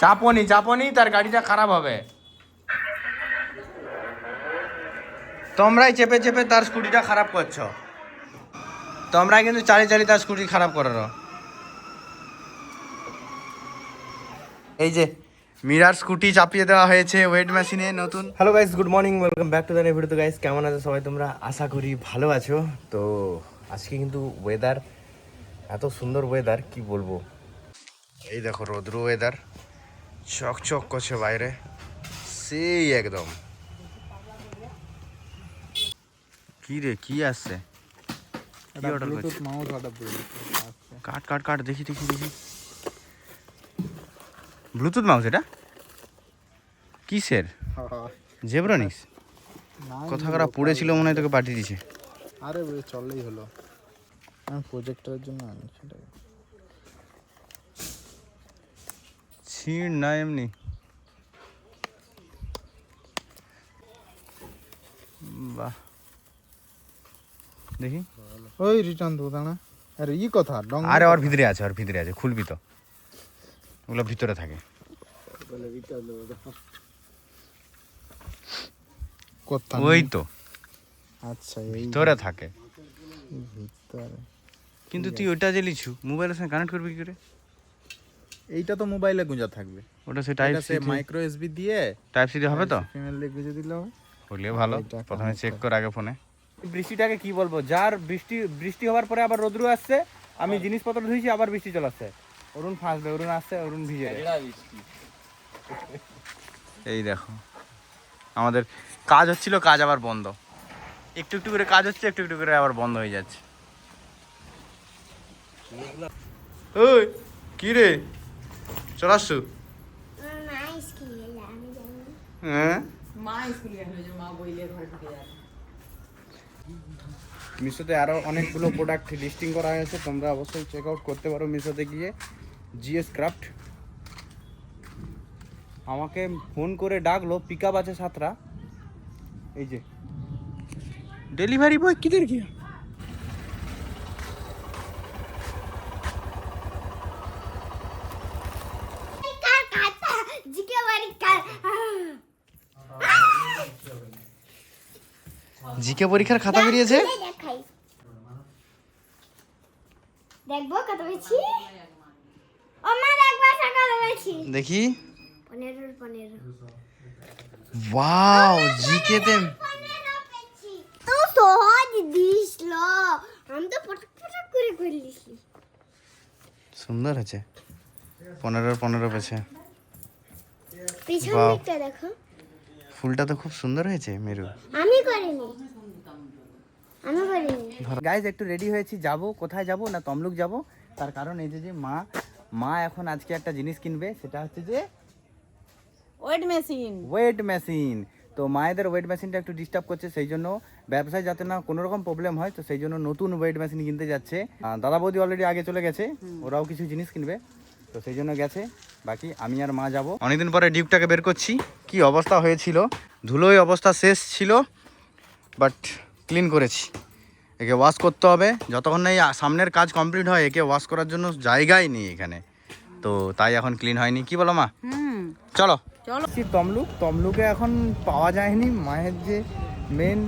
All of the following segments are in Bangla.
চাপনি তার গাড়িটা খারাপ হবে। তোমরাই চেপে চেপে তার স্কুটিটা খারাপ করছো। তোমরাই কিন্তু চালিয়ে তার স্কুটি খারাপ করো। এই যে মিরার স্কুটি চাপিয়ে দেওয়া হয়েছে ওয়েট মেশিনে নতুন। Hello guys, good morning, welcome back to the new video. তো গাইস, কেমন আছো সবাই তোমরা? আশা করি ভালো আছো। তো আজকে কিন্তু ওয়েদার এত সুন্দর ওয়েদার, কি বলবো। এই দেখো রৌদ্র ওয়েদার, চকচক করছে বাইরে, সেই একদম। কি রে, কি আসছে? কি অর্ডার করছিস? মাউস অর্ডার দিয়েছি। কাট কাট কাট, দেখি। ব্লুটুথ মাউস এটা কিসের? জেব্রনিক্স? কথা করা পড়েছিল মনে হয়, তোকে পাঠিয়ে দিছে। আরে চললেই হলো, আমি প্রজেক্টরের জন্য আনি সেটা। ছিঁড় না এমনি। বাহ, দেখি। ওই রিটার্ন তো দাঁড়া। আরে ই কথা আরে ওর ভিতরে আছে, খুলবি তো, ওগুলো ভিতরে থাকে। ওই তো আচ্ছা, ভিতরে থাকে। ভিতরে কিন্তু তুই ওটা যে লিছু মোবাইলের সঙ্গে কানেক্ট করবি কি করে? এইটা তো মোবাইলে গুঁজা থাকবে। ওটা সে টাইপ সি, মাইক্রো এসবি দিয়ে টাইপ সি হবে তো? ফিমেল দিয়ে গুঁজে দিলে হবে। হলে ভালো, প্রথমে চেক কর আগে ফোনে। বৃষ্টিটাকে কি বলবো, যার বৃষ্টি হওয়ার পরে আবার রোদ্রু আসছে। আমি জিনিসপত্র ধুইছি, আবার বৃষ্টি চলে আসছে। অরুণ ফাঁসবে, অরুণ আসছে, অরুণ ভিজে। এই দেখো, আমাদের কাজ হচ্ছিল, কাজ আবার বন্ধ। একটু একটু করে কাজ হচ্ছে, একটু একটু করে আবার বন্ধ হয়ে যাচ্ছে। ওই কি রে, চলে আসছু? হ্যাঁ, মিশোতে আরও অনেকগুলো প্রোডাক্ট লিস্টিং করা হয়েছে, তোমরা অবশ্যই চেক আউট করতে পারো মিশোতে গিয়ে। জিএস ক্রাফট আমাকে ফোন করে ডাকলো, পিক আপ আছে 7টা। এই যে ডেলিভারি বয় কিদের কি জিকে পরীক্ষার খাতা বেরিয়েছে। দেখবো কত পেয়েছি। ও মা দেখবা কত পেয়েছি। দেখি। 15 ওয়াও, জিকে তে তো সহজ দিছলো, আমি তো পটক করে করলিছি। সুন্দর আছে। 15 পেছে। পিছন দিকটা দেখো, ফুলটা তো খুব সুন্দর হয়েছে মেরু। আমি করিনি। গাইজ একটু রেডি হয়েছি, যাব কোথায় যাব না, তমলুক যাব। তার কারণ এই যে মা এখন আজকে একটা জিনিস কিনবে, সেটা হচ্ছে যে ওয়েট মেশিন। তো মায়েদের ওয়েট মেশিনটা একটু ডিস্টার্ব করছে, সেই জন্য ব্যবসায় যাতে না কোনো রকম প্রবলেম হয়, তো সেই জন্য নতুন ওয়েট মেশিন কিনতে যাচ্ছে। দাদা বৌদি অলরেডি আগে চলে গেছে, ওরাও কিছু জিনিস কিনবে, তো সেই জন্য গেছে। বাকি আমি আর মা যাব। অনেকদিন পরে ডিউকটাকে বের করছি। কি অবস্থা হয়েছিল, ধুলোয় অবস্থা শেষ ছিল, বাট ক্লিন করেছি। একে ওয়াশ করতে হবে, যতক্ষণ না এই সামনের কাজ কমপ্লিট হয়। একে ওয়াশ করার জন্য জায়গাই নেই এখানে, তো তাই এখন ক্লিন হয়নি। কি বলো মা? চলো তমলুকে এখন পাওয়া যায়নি। মায়ের যে মেন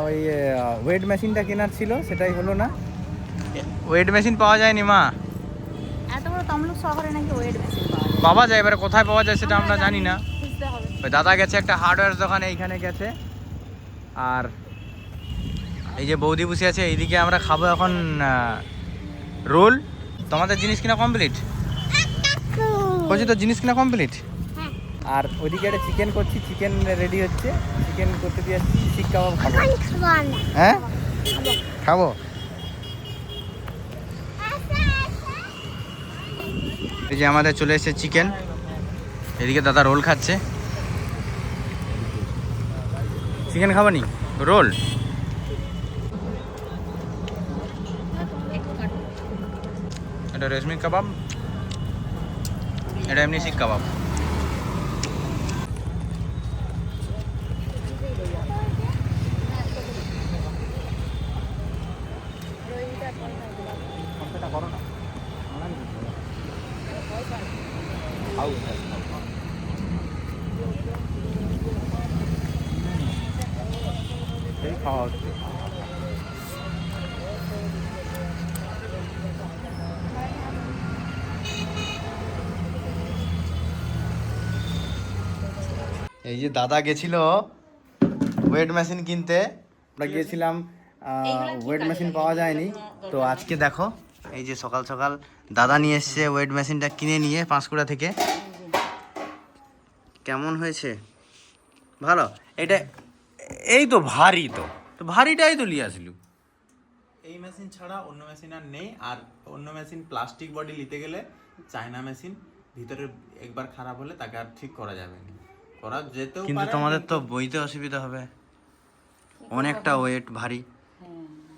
ওই ওয়েট মেশিনটা কেনার ছিল, সেটাই হলো না। ওয়েট মেশিন পাওয়া যায়নি মা। এত বড় তমলুক শহরে নাকি ওয়েট মেশিন পাওয়া যায়, এবারে কোথায় পাওয়া যায় সেটা আমরা জানি না। ওই দাদা গেছে একটা হার্ডওয়্যার দোকানে, এইখানে গেছে। আর এই যে বৌদি বসে আছে, এইদিকে আমরা খাবো এখন রোল। তোমাদের জিনিস কিনা কমপ্লিট? বলছি তো জিনিস কিনা কমপ্লিট। আর ওইদিকে একটা চিকেন করছি, চিকেন রেডি হচ্ছে, চিকেন করতে দিয়ে আসছি। শিক কাবাব খাবো। হ্যাঁ খাবো। এই যে আমাদের চলে এসেছে চিকেন, এদিকে দাদা রোল খাচ্ছে। চিকেন খাবো নি, রোল। এটা রেশমি কাবাব, এটা এমনি শিক কাবাব। এই খাওয়া হচ্ছে। এই যে দাদা গেছিল ওয়েট মেশিন কিনতে, আমরা গিয়েছিলাম ওয়েট মেশিন পাওয়া যায়নি, তো আজকে দেখো এই যে সকাল সকাল দাদা নিয়ে এসছে ওয়েট মেশিনটা কিনে নিয়ে পাঁশকুড়া থেকে। কেমন হয়েছে? ভালো। এটা এই তো ভারী, তো ভারীটাই তো নিয়ে আসলু। এই মেশিন ছাড়া অন্য মেশিন আর নেই। আর অন্য মেশিন প্লাস্টিক বডি নিতে গেলে চায়না মেশিন, ভিতরে একবার খারাপ হলে তাকে আর ঠিক করা যাবে না। করা যেতেও পারে, কিন্তু তোমাদের তো বইতে অসুবিধা হবে, অনেকটা ওয়েট ভারী।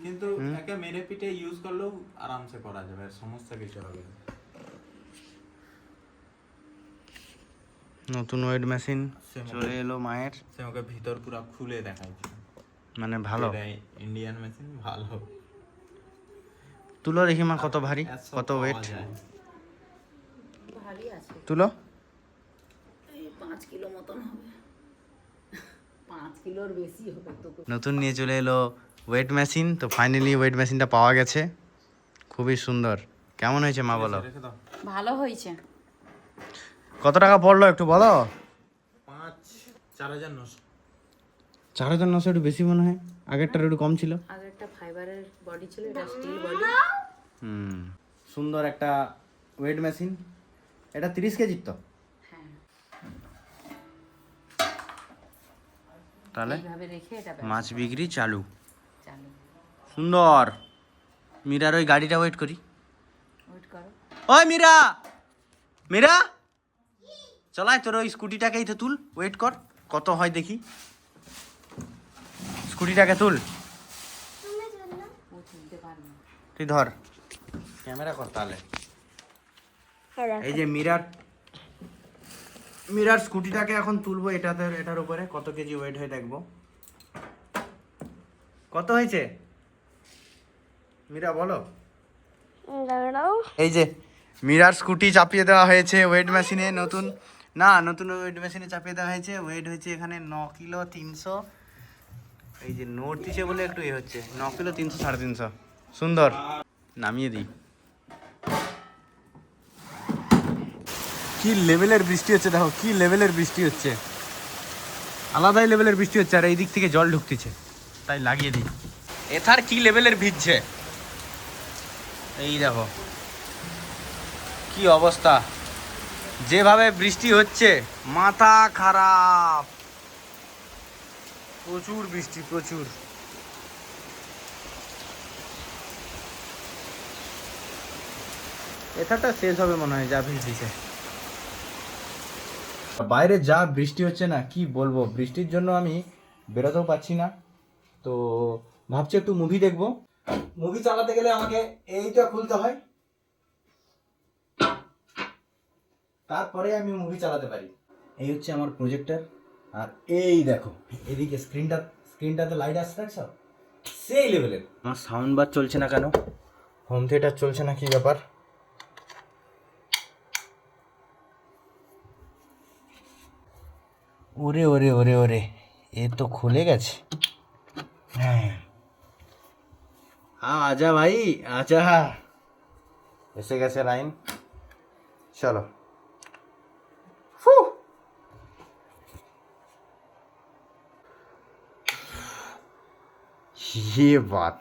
কিন্তু একে মেরে পিঠে ইউজ করলেও আরামসে করা যাবে, সমস্যা কিছু হবে না। নতুন ওয়েট মেশিন চলে এলো মায়ের, সে ওকে ভিতর পুরো খুলে দেখাইছে, মানে ভালো। ইন্ডিয়ান মেশিন ভালো। তুলো দেখি মা কত ভারী, কত ওয়েট ভারী আছে, তুলো। এই 5 কিলো মতন হবে, 5 কিলোর বেশি হবে তো। নতুন নিয়ে চলে এলো ওয়েট মেশিন, তো ফাইনালি ওয়েট মেশিনটা পাওয়া গেছে, খুবই সুন্দর। কেমন হয়েছে মা বলো? রেখে দাও। ভালো হয়েছে। কত টাকা পড়লো একটু বলো? 4,900। 4,900 একটু বেশি মনে হয়, আগেরটার একটু কম ছিল। আগেরটা ফাইবারের বডি ছিল, এটা স্টিল বডি। সুন্দর একটা ওয়েট মেশিন। এটা 30 কেজির তো? হ্যাঁ, তাহলে এইভাবে রেখে এটা মাছ বিক্রি চালু। চালু। সুন্দর। মীরার ওই গাড়িটা ওয়েট করি। ওয়েট করো। ওই মীরা, মীরা চলাই তোর ওই স্কুটিটাকেই তো তুল, ওয়েট কর কত হয় দেখি। স্কুটিটাকে তুল, ও তুলতে পারবে না। তুই ধর, ক্যামেরা কর তাহলে। এই যে মীরার স্কুটিটাকে এখন তুলবো, এটার উপরে কত কেজি ওয়েট হয় দেখবো। কত হয়েছে মীরা বলো? এই যে মীরার স্কুটি চাপিয়ে দেওয়া হয়েছে ওয়েট মেশিনে, নতুন ওয়েট মেশিনে চাপিয়ে দেওয়া হয়েছে। ওয়েট হয়েছে এখানে 9 কিলো 300। এই যে নোট দিছে বলে একটু হচ্ছে, 9 কিলো 300 350। সুন্দর, নামিয়ে দিই। কি লেভেলের বৃষ্টি হচ্ছে দেখো, কি লেভেলের বৃষ্টি হচ্ছে, আলাদাই লেভেলের বৃষ্টি হচ্ছে। আর এই দিক থেকে জল ঢুকতেছে, তাই লাগিয়ে দিই। এথার কি লেভেলের ভিজছে, এই দেখো কি অবস্থা, যেভাবে বৃষ্টি হচ্ছে মাথা খারাপ। প্রচুর বৃষ্টি, প্রচুর। এথারটা শেষ হবে মনে হয়, যা ভিজছে। বাইরে যা বৃষ্টি হচ্ছে না, কি বলবো, বৃষ্টির জন্য আমি বেরোতেও পারছি না। তো ভাবছি একটু মুভি দেখবো। মুভি চালাতে গেলে আমাকে এইটা খুলতে হয়, তারপরে আমি মুভি চালাতে পারি। এই হচ্ছে আমার প্রজেক্টর। আর এই দেখো এদিকে স্ক্রিনটাতে লাইট আসছে দেখছো, সেই লেভেলের। আমার সাউন্ড বার চলছে না কেন, হোম থিয়েটার চলছে না, কি ব্যাপার? ওরে ওরে ওরে ওরে, এ তো খুলে গেছে। হ্যাঁ আজা ভাই আজা, এসে গেছে লাইন, চলো। ये बात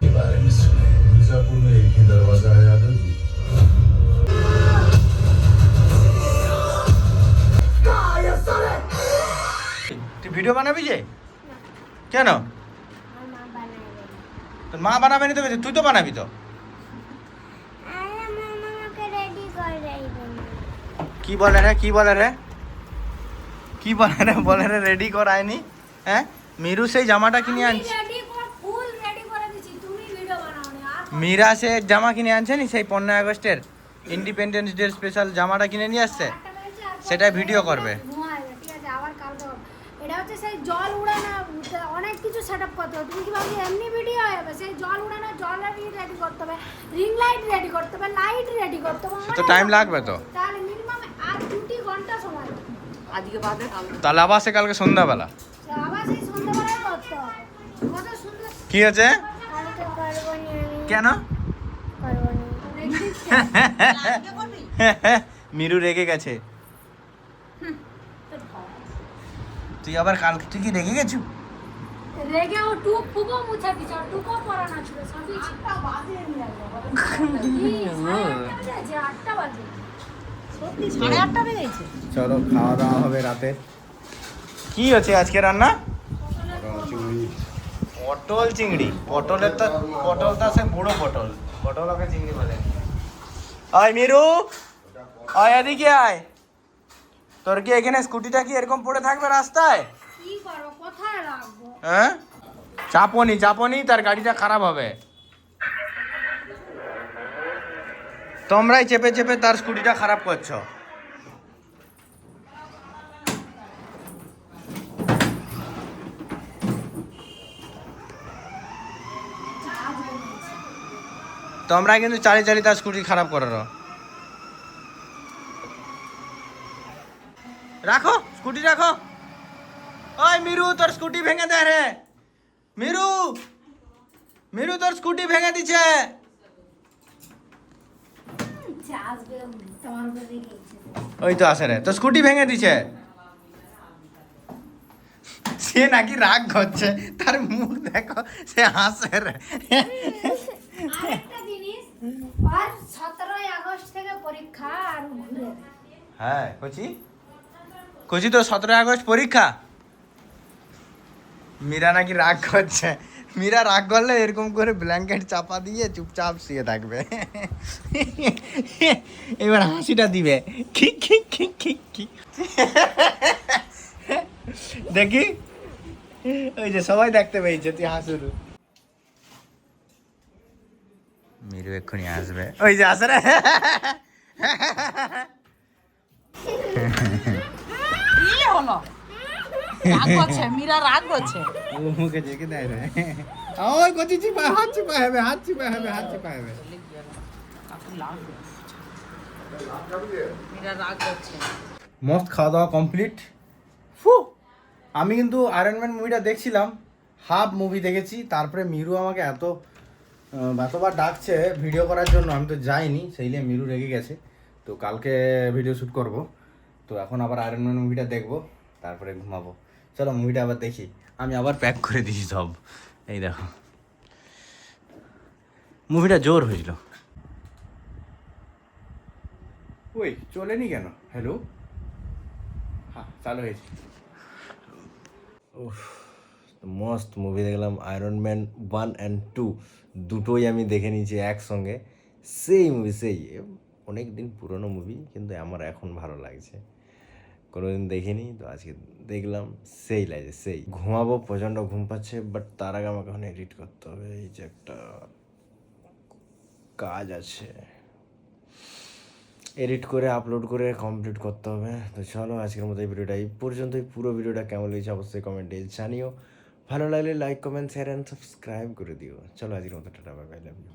के बारे में सुने, मिर्जापुर में एक ही दरवाजा है, याद है? তুই ভিডিও বানাবি যে কেন? আমার মা বানাবে। তোর মা বানাবে না তো, তুই তো বানাবি তো। আরে মামা আমাকে রেডি করে রাখবে না। কি বলে রে, কি বলে রে, কি বলে রে, বলে রে রেডি করায়নি। হ্যাঁ মিরু সেই জামাটা কিনে আনছে, রেডি কর, ফুল রেডি করে দিছি, তুমি ভিডিও বানাও না। আর মীরা সে জামা কিনে আনছে নি, সেই 15 আগস্টের ইন্ডিপেন্ডেন্স ডে স্পেশাল জামাটা কিনে নিয়ে আসছে, একটা বলছে, আর সেটাই ভিডিও করবে। ঘুমাবে, ঠিক আছে, আবার কালকে হবে। এটা হচ্ছে সেই জল উড়ানো, অনেক কিছু সেটআপ করতে হবে। তুমি কি ভাবছো এমনি ভিডিও হবে? সেই জল উড়ানো, জল রেডি করতে হবে, রিং লাইট রেডি করতে হবে, লাইট রেডি করতে হবে। সে তো টাইম লাগবে তো। তাহলে মিনিমাম আর 2 ঘন্টা সময় লাগবে। আজকে বাদে কাল তাহলে আবার সে কালকে সন্ধ্যাবেলা আবার সেই সন্ধ্যাবেলায় করতে হবে। কত সুন্দর কি আছে কালকে করবো নি আমি। কেন করবো নি। মিরু রেগে গেছে তুই আবার কালকে তুই কি রেগে গেছু রেগে ও টুকো মুছে দিছে, আর টুকো পরানো ছিল সবই ছিল। 8টা বাজে যে 8টা বাজে। সত্যি 8:30 বেজেছে। চলো খাওয়া দাওয়া হবে রাতে কি আছে আজকে রান্না পটল চিংড়ি পটল তো আছে বড় পটল ওকে চিংড়ি বলে আয় মিরু আয় এদিকে আয় তোর কি এখানে স্কুটিটা কি এরকম পড়ে থাকবে রাস্তায় কি করব, কোথায় রাখবো? হ্যাঁ চাপনি তার গাড়িটা খারাপ হবে তোমরাই চেপে চেপে তার স্কুটিটা খারাপ করছো তোমরা কিন্তু চালিয়ে তার স্কুটি খারাপ করো রাখো স্কুটি রাখো ওই মিরু তোর স্কুটি ভেঙে দে রে মিরু তোর স্কুটি ভেঙে দিছে আসবে তোমার উপরে রেখেছে। ওই তো আসে রে তোর স্কুটি ভেঙে দিছে সে নাকি রাগ করছে তার মুখ দেখো সে হাসে রে আরেকটা জিনিস, আর 17 আগস্ট থেকে পরীক্ষা আর ঘুরে দেয়। হ্যাঁ কচি তো 17 আগস্ট পরীক্ষা মীরা নাকি রাগ করছে মীরা রাগ করলে এরকম করে ব্ল্যাঙ্কেট চাপা দিয়ে চুপচাপ শুয়ে থাকবে এবার হাসিটা দিবে দেখি ওই যে সবাই দেখতে পেয়েছে তুই হাসুরু মিরু এক্ষুনি আসবে ওই যে আসে রে কি হলো? রাগ করছে, মীরা রাগ করছে। ও মুখে দেখে দেয় রে ওই কচি হাত চিপা হবে মীরা রাগ করছে। মস্ত খাওয়া দাওয়া কমপ্লিট আমি কিন্তু আয়রন ম্যান মুভিটা দেখছিলাম হাফ মুভি দেখেছি তারপরে মিরু আমাকে এতবার ডাকছে ভিডিও করার জন্য আমি তো যাইনি সেই নিয়ে মিরু রেগে গেছে তো কালকে ভিডিও শ্যুট করব তো এখন আবার আয়রন ম্যান মুভিটা দেখবো তারপরে ঘুমাবো চলো মুভিটা আবার দেখি আমি আবার প্যাক করে দিছি সব এই দেখো মুভিটা জোর হয়েছিল ওই চলেনি কেন হ্যালো হ্যাঁ চালু হয়েছে মস্ত মুভি দেখলাম আয়রন ম্যান 1 and 2 দুটোই আমি দেখে নিয়েছি একসঙ্গে সেই মুভি অনেক দিন পুরনো মুভি কিন্তু আমার এখন ভালো লাগছে কোনোদিন দেখিনি তো আজকে দেখলাম সেই লাগছে সেই ঘুমাবো প্রচণ্ড ঘুম পাচ্ছে বাট তার আগে আমাকে এখন এডিট করতে হবে এই যে একটা কাজ আছে এডিট করে আপলোড করে কমপ্লিট করতে হবে তো চলো আজকের মতো এই ভিডিওটা এই পর্যন্তই পুরো ভিডিওটা কেমন লেগেছে অবশ্যই কমেন্টে জানিও ভালো লাগলে like comment share and subscribe করে দিও চলো আজকের মতো tata bye bye love you